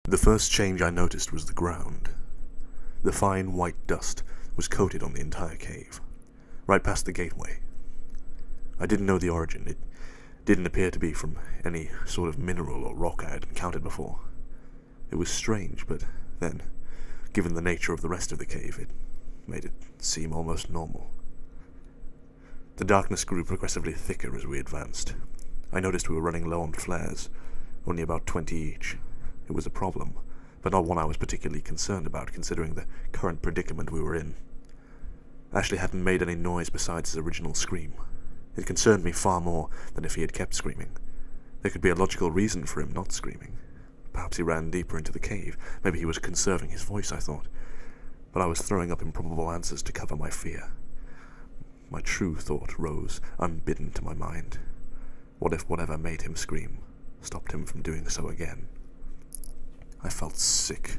The first change I noticed was the ground. The fine white dust was coated on the entire cave, right past the gateway. I didn't know the origin. It didn't appear to be from any sort of mineral or rock I had encountered before. It was strange, but then, given the nature of the rest of the cave, it made it seem almost normal. The darkness grew progressively thicker as we advanced. I noticed we were running low on flares, only about 20 each. It was a problem, but not one I was particularly concerned about, considering the current predicament we were in. Ashley hadn't made any noise besides his original scream. It concerned me far more than if he had kept screaming. There could be a logical reason for him not screaming. Perhaps he ran deeper into the cave. Maybe he was conserving his voice, I thought. But I was throwing up improbable answers to cover my fear. My true thought rose, unbidden, to my mind. What if whatever made him scream stopped him from doing so again? I felt sick.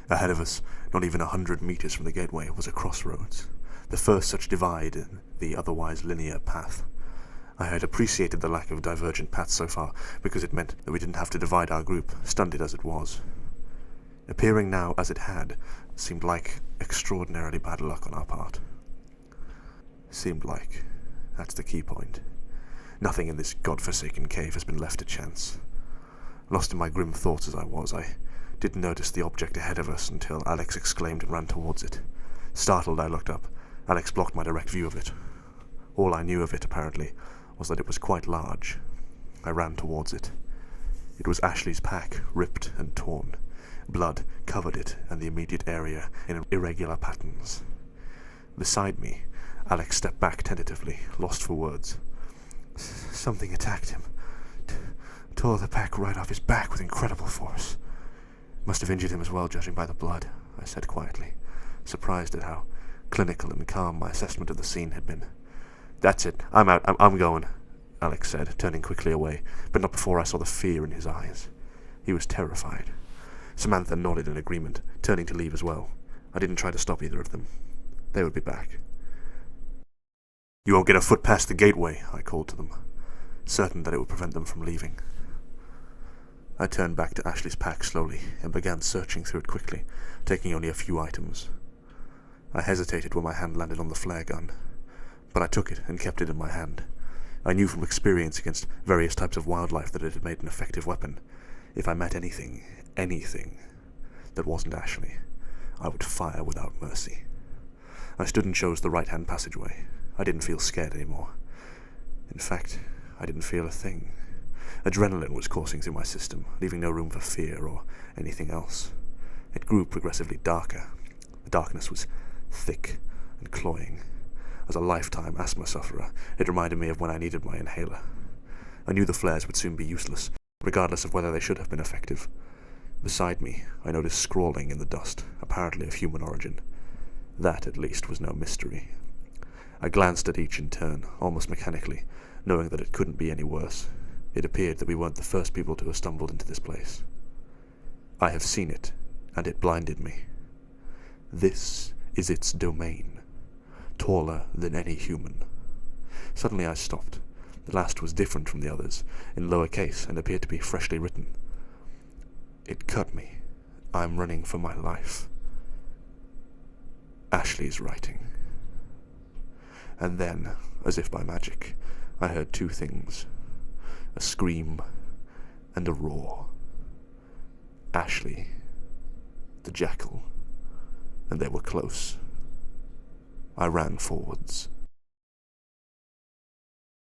Ahead of us, not even 100 meters from the gateway, was a crossroads, the first such divide in the otherwise linear path. I had appreciated the lack of divergent paths so far, because it meant that we didn't have to divide our group, stunted as it was. Appearing now as it had seemed like extraordinarily bad luck on our part. Seemed like. That's the key point. Nothing in this godforsaken cave has been left to chance. Lost in my grim thoughts as I was, I didn't notice the object ahead of us until Alex exclaimed and ran towards it. Startled, I looked up. Alex blocked my direct view of it. All I knew of it, apparently, was that it was quite large. I ran towards it. It was Ashley's pack, ripped and torn. Blood covered it and the immediate area in irregular patterns. Beside me, Alex stepped back tentatively, lost for words. Something attacked him. Tore the pack right off his back with incredible force. Must have injured him as well, judging by the blood, I said quietly, surprised at how clinical and calm my assessment of the scene had been. That's it. I'm out. I'm going, Alex said, turning quickly away, but not before I saw the fear in his eyes. He was terrified. Samantha nodded in agreement, turning to leave as well. I didn't try to stop either of them. They would be back. You won't get a foot past the gateway, I called to them, certain that it would prevent them from leaving. I turned back to Ashley's pack slowly and began searching through it quickly, taking only a few items. I hesitated when my hand landed on the flare gun, but I took it and kept it in my hand. I knew from experience against various types of wildlife that it had made an effective weapon. If I met anything that wasn't Ashley, I would fire without mercy. I stood and chose the right-hand passageway. I didn't feel scared anymore. In fact, I didn't feel a thing. Adrenaline was coursing through my system, leaving no room for fear or anything else. It grew progressively darker. The darkness was thick and cloying. As a lifetime asthma sufferer, it reminded me of when I needed my inhaler. I knew the flares would soon be useless, regardless of whether they should have been effective. Beside me, I noticed scrawling in the dust, apparently of human origin. That, at least, was no mystery. I glanced at each in turn, almost mechanically, knowing that it couldn't be any worse. It appeared that we weren't the first people to have stumbled into this place. I have seen it, and it blinded me. This is its domain, taller than any human. Suddenly I stopped. The last was different from the others, in lower case, and appeared to be freshly written. It cut me. I'm running for my life. Ashley's writing. And then, as if by magic, I heard two things. A scream and a roar. Ashley, the jackal, and they were close. I ran forwards.